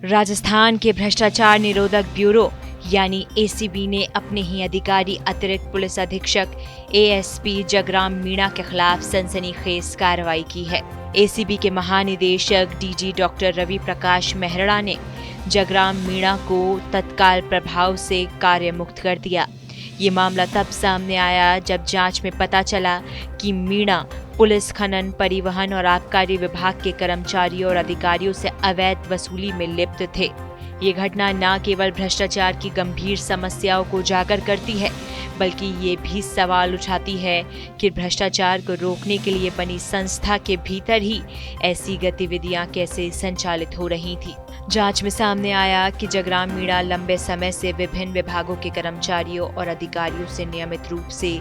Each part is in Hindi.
राजस्थान के भ्रष्टाचार निरोधक ब्यूरो यानी एसीबी ने अपने ही अधिकारी अतिरिक्त पुलिस अधीक्षक एएसपी जगराम मीणा के खिलाफ सनसनीखेज कार्रवाई की है। एसीबी के महानिदेशक डीजी डॉक्टर रवि प्रकाश मेहरा ने जगराम मीणा को तत्काल प्रभाव से कार्य मुक्त कर दिया। ये मामला तब सामने आया जब जांच में पता चला कि मीणा पुलिस, खनन, परिवहन और आबकारी विभाग के कर्मचारियों और अधिकारियों से अवैध वसूली में लिप्त थे। ये घटना न केवल भ्रष्टाचार की गंभीर समस्याओं को उजागर करती है, बल्कि ये भी सवाल उठाती है कि भ्रष्टाचार को रोकने के लिए बनी संस्था के भीतर ही ऐसी गतिविधियां कैसे संचालित हो रही थी। जांच में सामने आया कि जगराम मीणा लंबे समय से विभिन्न विभागों के कर्मचारियों और अधिकारियों से नियमित रूप से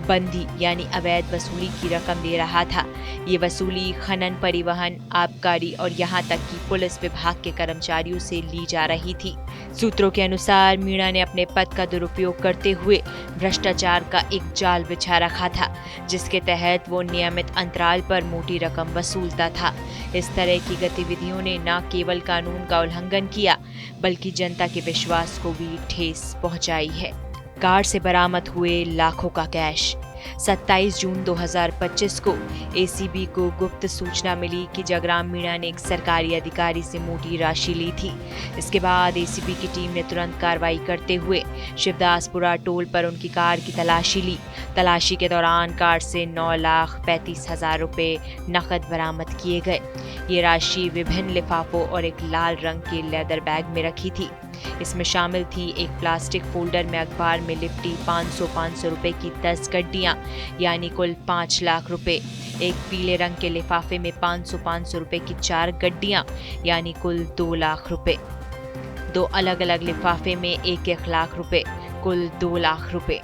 बंदी यानी अवैध वसूली की रकम ले रहा था। ये वसूली खनन, परिवहन, आबकारी और यहाँ तक कि पुलिस विभाग के कर्मचारियों से ली जा रही थी। सूत्रों के अनुसार मीणा ने अपने पद का दुरुपयोग करते हुए भ्रष्टाचार का एक जाल बिछा रखा था, जिसके तहत वो नियमित अंतराल पर मोटी रकम वसूलता था। इस तरह की गतिविधियों ने न केवल कानून का उल्लंघन किया, बल्कि जनता के विश्वास को भी ठेस पहुंचाई है। कार से बरामद हुए लाखों का कैश। 27 जून 2025 को एसीबी को गुप्त सूचना मिली कि जगराम मीणा ने एक सरकारी अधिकारी से मोटी राशि ली थी। इसके बाद एसीबी की टीम ने तुरंत कार्रवाई करते हुए शिवदासपुरा टोल पर उनकी कार की तलाशी ली। तलाशी के दौरान कार से 9,35,000 रुपए नकद बरामद किए गए। ये राशि विभिन्न लिफाफों और एक लाल रंग के लेदर बैग में रखी थी। इसमें शामिल थी एक प्लास्टिक फोल्डर में अखबार में लिपटी 500 रुपए की 10 गड्डियां यानी कुल 5 लाख रुपए, एक पीले रंग के लिफाफे में 500 रुपए की 4 गड्डियां यानी कुल 2 लाख रुपए, 2 अलग अलग लिफाफे में 1 लाख रुपए, कुल 2 लाख रुपए,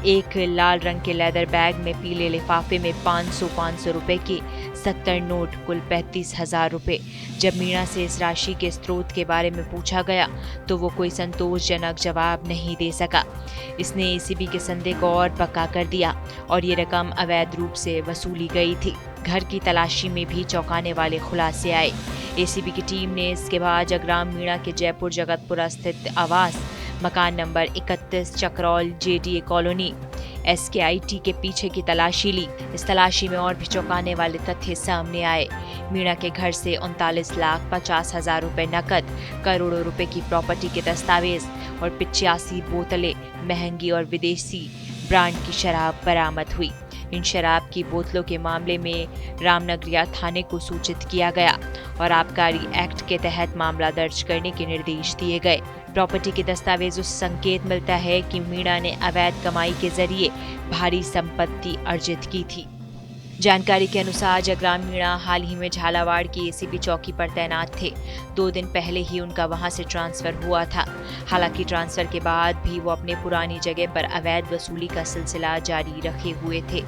एक लाल रंग के लेदर बैग में पीले लिफाफे में 500 रुपए के 70 नोट, कुल 35,000 रुपए। जब मीणा से इस राशि के स्रोत के बारे में पूछा गया तो वो कोई संतोषजनक जवाब नहीं दे सका। इसने एसीबी के संदेह को और पक्का कर दिया और ये रकम अवैध रूप से वसूली गई थी। घर की तलाशी में भी चौंकाने वाले खुलासे आए। एसीबी की टीम ने इसके बाद जगराम मीणा के जयपुर जगतपुरा स्थित आवास मकान नंबर 31 चक्रौल जेडीए कॉलोनी SKIT के पीछे की तलाशी ली। इस तलाशी में और भी चौंकाने वाले तथ्य सामने आए। मीणा के घर से 39,50,000 रुपए नकद, करोड़ों रुपए की प्रॉपर्टी के दस्तावेज और 85 बोतलें महंगी और विदेशी ब्रांड की शराब बरामद हुई। इन शराब की बोतलों के मामले में रामनगरिया थाने को सूचित किया गया और आबकारी एक्ट के तहत मामला दर्ज करने के निर्देश दिए गए। प्रॉपर्टी के दस्तावेजों से संकेत मिलता है कि मीणा ने अवैध कमाई के जरिए भारी संपत्ति अर्जित की थी। जानकारी के अनुसार जगराम मीणा हाल ही में झालावाड़ की एसीबी चौकी पर तैनात थे। 2 दिन पहले ही उनका वहां से ट्रांसफर हुआ था। हालांकि ट्रांसफर के बाद भी वो अपने पुरानी जगह पर अवैध वसूली का सिलसिला जारी रखे हुए थे।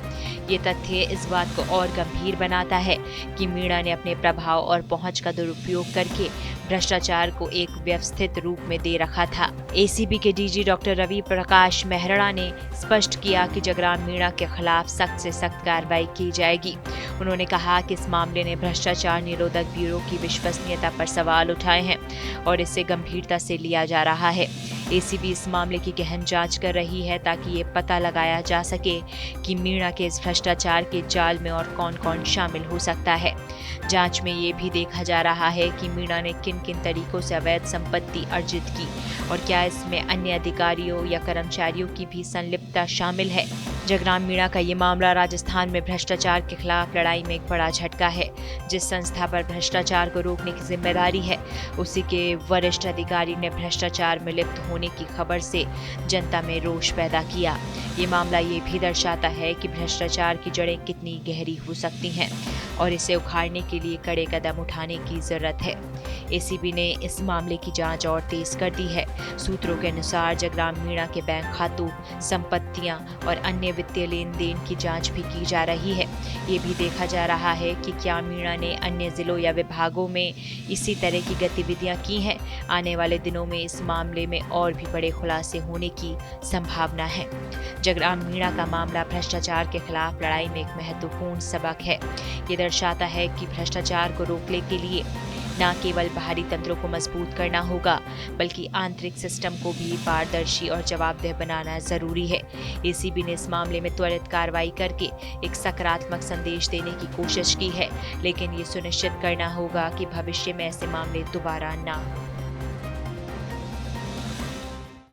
ये तथ्य इस बात को और गंभीर बनाता है कि मीणा ने अपने प्रभाव और पहुंच का दुरुपयोग करके भ्रष्टाचार को एक व्यवस्थित रूप में दे रखा था। एसीबी के डीजी डॉक्टर रवि प्रकाश मेहरा ने स्पष्ट किया कि जगराम मीणा के खिलाफ सख्त से सख्त कार्रवाई की जाएगी। उन्होंने कहा कि इस मामले ने भ्रष्टाचार निरोधक ब्यूरो की विश्वसनीयता पर सवाल उठाए हैं और इसे गंभीरता से लिया जा रहा है। एसीबी इस मामले की गहन जांच कर रही है ताकि ये पता लगाया जा सके कि मीणा के इस भ्रष्टाचार के जाल में और कौन कौन शामिल हो सकता है। जांच में ये भी देखा जा रहा है कि मीणा ने किन किन तरीकों से अवैध संपत्ति अर्जित की और क्या इसमें अन्य अधिकारियों या कर्मचारियों की भी संलिप्तता शामिल है। जगराम मीणा का ये मामला राजस्थान में भ्रष्टाचार के खिलाफ लड़ाई में एक बड़ा झटका है। जिस संस्था पर भ्रष्टाचार को रोकने की जिम्मेदारी है, उसी के वरिष्ठ अधिकारी ने भ्रष्टाचार में लिप्त होने की खबर से जनता में रोष पैदा किया। ये मामला ये भी दर्शाता है कि भ्रष्टाचार की जड़ें कितनी गहरी हो सकती हैं और इसे उखाड़ने के लिए कड़े कदम उठाने की जरूरत है। एसीबी ने इस मामले की जांच और तेज कर दी है। सूत्रों के अनुसार जगराम मीणा के बैंक खातों, संपत्तियां और अन्य वित्तीय लेन देन की जांच भी की जा रही है। ये भी देखा जा रहा है कि क्या मीणा ने अन्य जिलों या विभागों में इसी तरह की गतिविधियां की हैं। आने वाले दिनों में इस मामले में और भी बड़े खुलासे होने की संभावना है। जगराम मीणा का मामला भ्रष्टाचार के खिलाफ लड़ाई में एक महत्वपूर्ण सबक है। ये दर्शाता है कि भ्रष्टाचार को रोकने के लिए न केवल बाहरी तंत्रों को मजबूत करना होगा, बल्कि आंतरिक सिस्टम को भी पारदर्शी और जवाबदेह बनाना जरूरी है। एसीबी ने इस मामले में त्वरित कार्रवाई करके एक सकारात्मक संदेश देने की कोशिश की है, लेकिन ये सुनिश्चित करना होगा कि भविष्य में ऐसे मामले दोबारा ना हो।